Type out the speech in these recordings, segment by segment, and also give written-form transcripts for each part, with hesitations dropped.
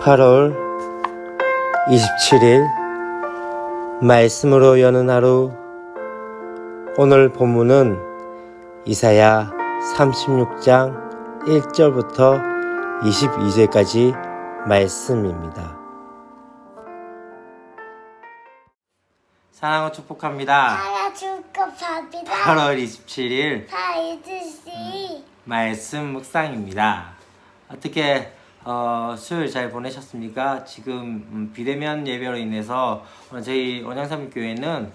8월 27일 말씀으로 여는 하루. 오늘 본문은 이사야 36장 1절부터 22절까지 말씀입니다. 사랑하고 축복합니다. 8월 27일 말씀 묵상입니다. 어떻게 수요일 잘 보내셨습니까? 지금 비대면 예배로 인해서 저희 원양삼교회는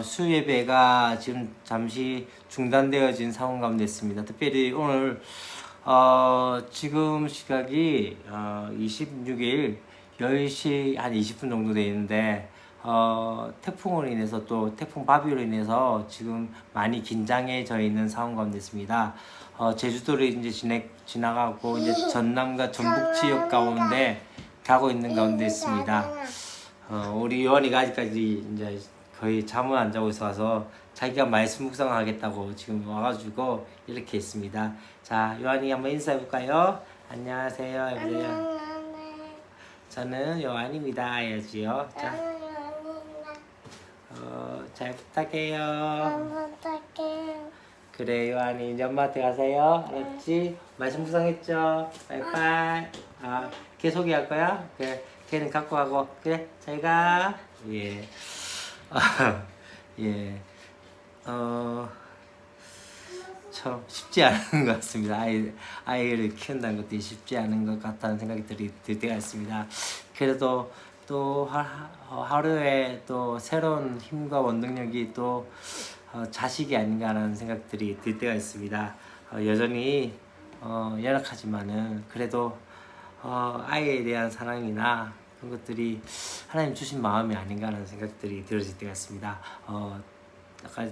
수요 예배가 지금 잠시 중단되어진 상황 가운데 있습니다. 특별히 오늘 지금 시각이 26일 10시 한 20분 정도 되어 있는데 태풍으로 인해서 또 태풍 바비로 인해서 지금 많이 긴장해져 있는 상황 가운데 있습니다. 제주도를 이제 지나가고 이제 전남과 전북 지역 가운데 가고 있는 가운데 있습니다. 우리 요한이가 아직까지 이제 거의 잠을 안 자고 있어서 자기가 말씀 묵상하겠다고 지금 와가지고 이렇게 있습니다. 자, 요한이 한번 인사해볼까요? 안녕하세요. 해보세요. 저는 요한입니다. 해야지요. 자, 잘 부탁해요. 그래, 요한이 이제 엄마한테 가세요. 알았지? 말씀 묵상했죠? 빠이빠이. 걔 소개할 거야? 그래, 걔는 갖고 가고. 그래, 잘 가. 예. 예. 참 쉽지 않은 것 같습니다. 아이를 키운다는 것도 쉽지 않은 것 같다는 생각이 들 때가 있습니다. 그래도 또 하루에 또 새로운 힘과 원동력이 또 자식이 아닌가라는 생각들이 들 때가 있습니다. 여전히 연약하지만은 그래도 아이에 대한 사랑이나 그런 것들이 하나님 주신 마음이 아닌가라는 생각들이 들어질 때가 있습니다. 아까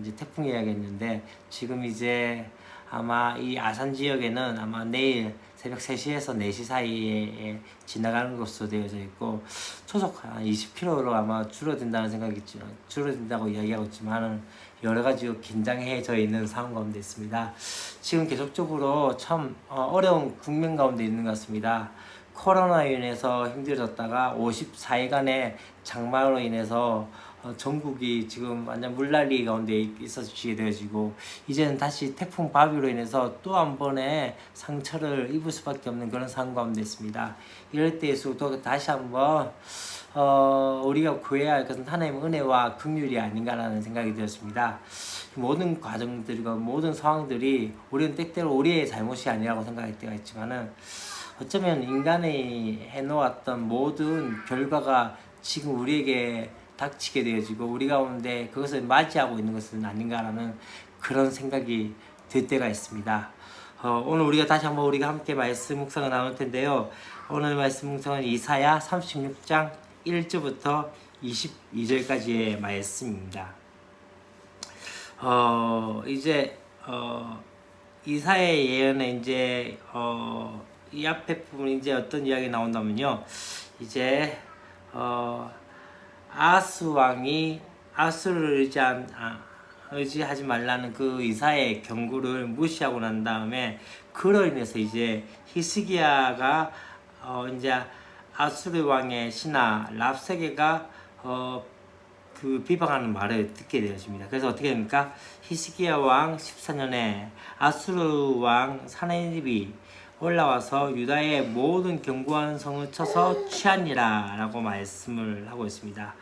이제 태풍 이야기했는데 지금 이제 아마 이 아산 지역에는 아마 내일 새벽 3시에서 4시 사이에 지나가는 것으로 되어져 있고 초속 한 20km로 아마 줄어든다고 이야기하고 있지만은 여러 가지 긴장해져 있는 상황 가운데 있습니다. 지금 계속적으로 참 어려운 국면 가운데 있는 것 같습니다. 코로나로 인해서 힘들어졌다가 54일간의 장마로 인해서 전국이 지금 완전 물난리 가운데 있어지게 되어지고 이제는 다시 태풍 바비로 인해서 또 한 번의 상처를 입을 수밖에 없는 그런 상황 가운데 있습니다. 이럴 때에서도 다시 한번 우리가 구해야 할 것은 하나님의 은혜와 긍휼이 아닌가라는 생각이 들었습니다. 모든 과정들과 모든 상황들이 우리는 때때로 우리의 잘못이 아니라고 생각할 때가 있지만은 어쩌면 인간이 해놓았던 모든 결과가 지금 우리에게 닥치게 되어지고 우리 가운데 그것을 맞이하고 있는 것은 아닌가라는 그런 생각이 들 때가 있습니다. 오늘 우리가 다시 한번 우리가 함께 말씀 묵상을 나눌 텐데요. 오늘 말씀 묵상은 이사야 36장 1절부터 22절까지의 말씀입니다. 이제 이사야의 예언에 이제 이 앞에 부분 이제 어떤 이야기 나온다면요. 이제 아하스 왕이 아수르를 의지하지 말라는 그 이사야의 경고를 무시하고 난 다음에 그로 인해서 이제 히스기야가 이제 아수르 왕의 신하 랍사게가 그 비방하는 말을 듣게 되었습니다. 그래서 어떻게 됩니까? 히스기야 왕 14년에 아수르 왕 사네립이 올라와서 유다의 모든 견고한 성을 쳐서 취하니라 라고 말씀을 하고 있습니다.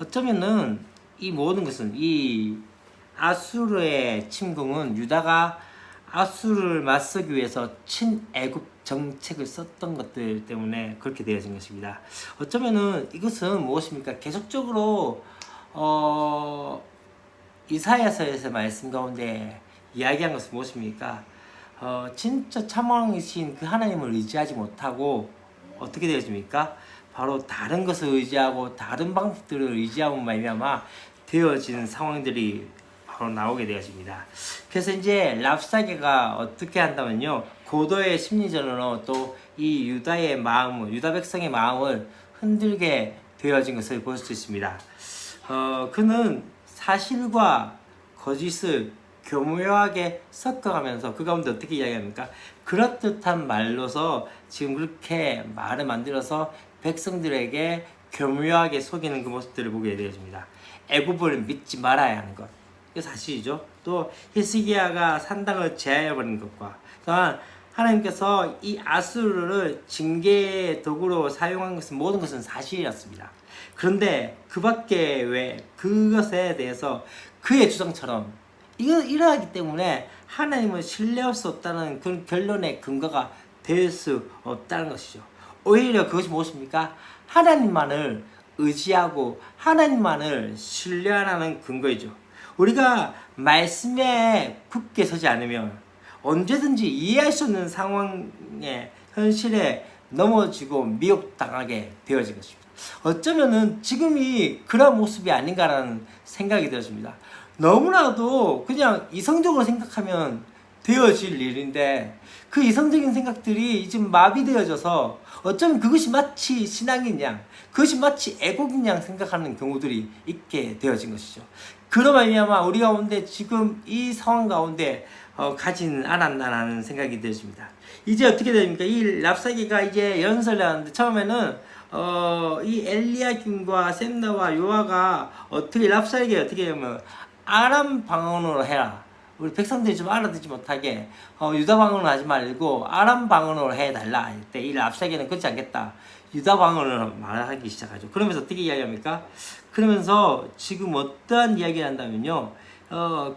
어쩌면은 이 모든 것은 이 아수르의 침공은 유다가 아수르를 맞서기 위해서 친애국 정책을 썼던 것들 때문에 그렇게 되어진 것입니다. 어쩌면은 이것은 무엇입니까? 계속적으로 이사야서에서 말씀 가운데 이야기한 것은 무엇입니까? 진짜 참왕이신 그 하나님을 의지하지 못하고 어떻게 되어집니까? 바로 다른 것을 의지하고 다른 방법들을 의지하고 말미암아 되어지는 상황들이 바로 나오게 되어집니다. 그래서 이제 랍사게가 어떻게 한다면요, 고도의 심리전으로 또 이 유다의 마음을, 유다 백성의 마음을 흔들게 되어진 것을 볼 수 있습니다. 그는 사실과 거짓을 교묘하게 섞어가면서 그 가운데 어떻게 이야기합니까? 그럴듯한 말로서 지금 그렇게 말을 만들어서 백성들에게 교묘하게 속이는 그 모습들을 보게 되어집니다. 애굽을 믿지 말아야 하는 것, 이게 사실이죠. 또 히스기야가 산당을 제하여버린 것과 또한 하나님께서 이 아수르를 징계의 도구로 사용한 것은 모든 것은 사실이었습니다. 그런데 그 밖에 왜 그것에 대해서 그의 주장처럼 이러하기 때문에 하나님을 신뢰할 수 없다는 그런 결론의 근거가 될 수 없다는 것이죠. 오히려 그것이 무엇입니까? 하나님만을 의지하고 하나님만을 신뢰하라는 근거이죠. 우리가 말씀에 굳게 서지 않으면 언제든지 이해할 수 없는 상황의 현실에 넘어지고 미혹당하게 되어진 것입니다. 어쩌면은 지금이 그런 모습이 아닌가라는 생각이 들었습니다. 너무나도 그냥 이성적으로 생각하면 되어질 일인데 그 이성적인 생각들이 지금 마비되어져서 어쩌면 그것이 마치 신앙인 양, 그것이 마치 애국인 양 생각하는 경우들이 있게 되어진 것이죠. 그로 말미암아 우리 가운데 지금 이 상황 가운데 가지는 않았나라는 생각이 들습니다. 이제 어떻게 됩니까? 이 랍사기가 이제 연설을 하는데 처음에는 이 엘리야김과 셈나와 요아가 어떻게 랍사기가 어떻게 하면 아람 방언으로 해라. 우리 백성들이 좀 알아듣지 못하게 유다 방언을 하지 말고 아람 방언으로 해달라 할 때 이 랍사기는 그렇지 않겠다. 유다 방언을 말하기 시작하죠. 그러면서 어떻게 이야기합니까? 그러면서 지금 어떠한 이야기를 한다면요.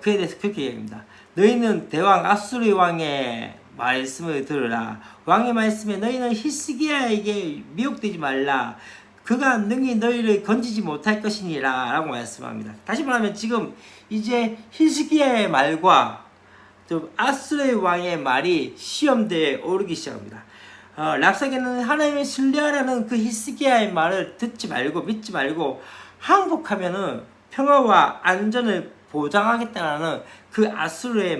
그에 대해서 그렇게 이야기합니다. 너희는 대왕 아수르 왕의 말씀을 들으라. 왕의 말씀에 너희는 히스기야에게 미혹되지 말라. 그가 능히 너희를 건지지 못할 것이니라 라고 말씀합니다. 다시 말하면 지금 이제 히스기야의 말과 아수르 왕의 말이 시험대에 오르기 시작합니다. 랍사기는 하나님을 신뢰하라는 그 히스기야의 말을 듣지 말고 믿지 말고 항복하면은 평화와 안전을 보장하겠다는 그 아수르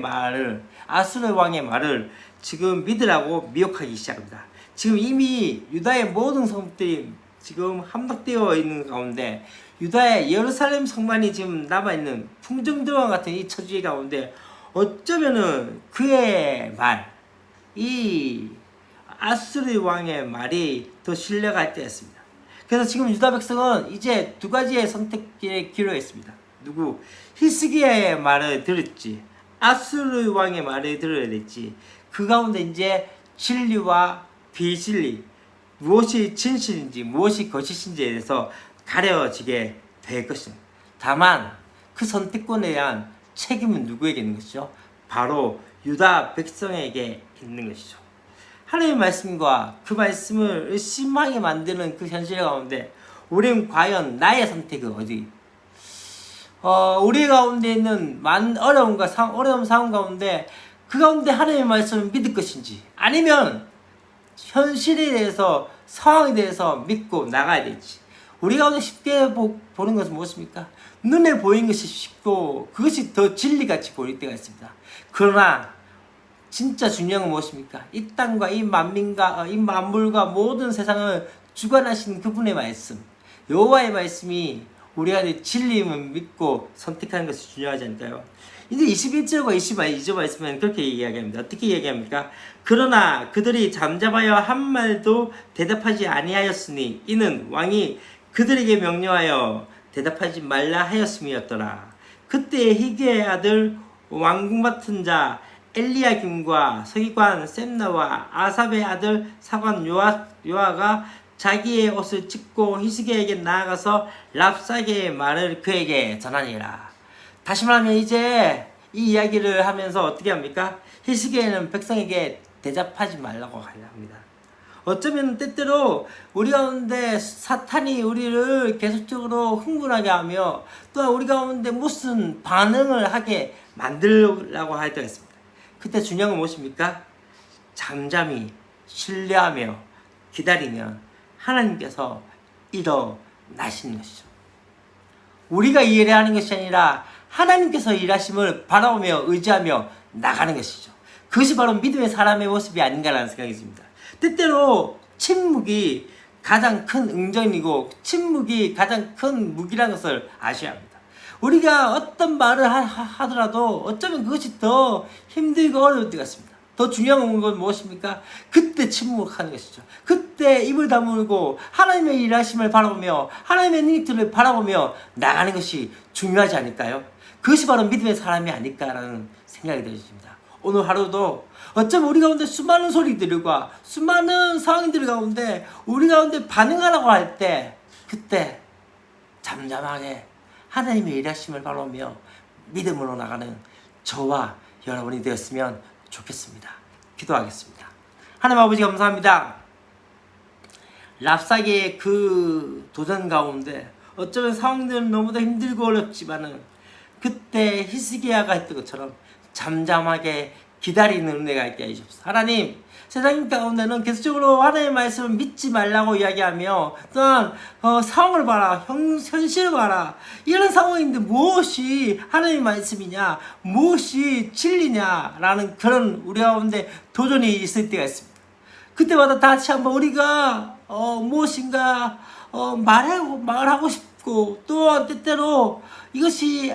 왕의 말을 지금 믿으라고 미혹하기 시작합니다. 지금 이미 유다의 모든 성들이 지금 함락되어 있는 가운데 유다의 예루살렘 성만이 지금 남아있는 풍정들과 같은 이 처지 가운데 어쩌면은 그의 말, 이 아수르 왕의 말이 더 신뢰가 할 때였습니다. 그래서 지금 유다 백성은 이제 두 가지의 선택의 기로에 있습니다. 누구? 히스기야의 말을 들을지 아수르 왕의 말을 들어야 될지 그 가운데 이제 진리와 비진리 무엇이 진실인지 무엇이 거짓인지에 대해서 가려지게 될 것입니다. 다만 그 선택권에 대한 책임은 누구에게 있는 것이죠? 바로 유다 백성에게 있는 것이죠. 하나님의 말씀과 그 말씀을 의심하게 만드는 그 현실 가운데 우리는 과연 나의 선택은 어디? 우리 가운데 있는 어려운 상황 가운데 그 가운데 하나님의 말씀을 믿을 것인지 아니면 현실에 대해서 상황에 대해서 믿고 나가야 될지 우리 가운데 쉽게 보는 것은 무엇입니까? 눈에 보이는 것이 쉽고 그것이 더 진리같이 보일 때가 있습니다. 그러나 진짜 중요한 건 무엇입니까? 이 땅과 이 만민과 이 만물과 모든 세상을 주관하시는 그분의 말씀 여호와의 말씀이 우리 안에 진리임을 믿고 선택하는 것이 중요하지 않을까요? 이제 21절과 22절 말씀은 그렇게 이야기합니다. 어떻게 이야기합니까? 그러나 그들이 잠잠하여 한 말도 대답하지 아니하였으니 이는 왕이 그들에게 명령하여 대답하지 말라 하였음이었더라. 그때 희게의 아들 왕궁 맡은 자 엘리야김과 서기관 셈나와 아삽의 아들 사관 요아가 자기의 옷을 찢고 히스기야에게 나아가서 랍사기의 말을 그에게 전하니라. 다시 말하면 이제 이 이야기를 하면서 어떻게 합니까? 히스기야는 백성에게 대답하지 말라고 합니다. 어쩌면 때때로 우리 가운데 사탄이 우리를 계속적으로 흥분하게 하며 또 우리 가운데 무슨 반응을 하게 만들려고 할 때가 있습니다. 그때 중요한 건 무엇입니까? 잠잠히 신뢰하며 기다리면 하나님께서 일어나시는 것이죠. 우리가 일을 하는 것이 아니라 하나님께서 일하심을 바라보며 의지하며 나가는 것이죠. 그것이 바로 믿음의 사람의 모습이 아닌가라는 생각이 듭니다. 때때로 침묵이 가장 큰 응전이고 침묵이 가장 큰 무기라는 것을 아셔야 합니다. 우리가 어떤 말을 하더라도 어쩌면 그것이 더 힘들고 어려울 때가 있습니다. 더 중요한 건 무엇입니까? 그때 침묵하는 것이죠. 그때 입을 다물고 하나님의 일하심을 바라보며 하나님의 능력들을 바라보며 나가는 것이 중요하지 않을까요? 그것이 바로 믿음의 사람이 아닐까라는 생각이 들어집니다. 오늘 하루도 어쩌면 우리 가운데 수많은 소리들과 수많은 상황들 가운데 우리 가운데 반응하라고 할 때 그때 잠잠하게 하나님의 일하심을 바라보며 믿음으로 나가는 저와 여러분이 되었으면 좋겠습니다. 기도하겠습니다. 하나님 아버지 감사합니다. 랍사계의 그 도전 가운데 어쩌면 상황들은 너무나 힘들고 어렵지만은 그때 히스기야가 했던 것처럼 잠잠하게 기다리는 은혜가 있게 해주옵소서. 하나님, 세상 가운데는 계속적으로 하나님의 말씀을 믿지 말라고 이야기하며 또한 상황을 봐라, 현실을 봐라, 이런 상황인데 무엇이 하나님의 말씀이냐, 무엇이 진리냐라는 그런 우리 가운데 도전이 있을 때가 있습니다. 그때마다 다시 한번 우리가 무엇인가 말하고 싶고 또한 때때로 이것이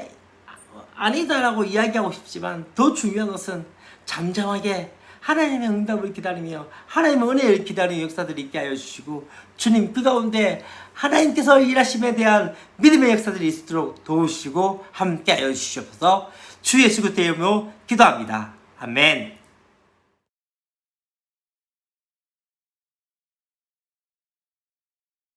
아니다라고 이야기하고 싶지만 더 중요한 것은 잠잠하게 하나님의 응답을 기다리며 하나님의 은혜를 기다리는 역사들이 있게 하여 주시고 주님 그 가운데 하나님께서 일하심에 대한 믿음의 역사들이 있도록 도우시고 함께 하여 주시옵소서. 주 예수 그리스도의 이름으로 기도합니다. 아멘.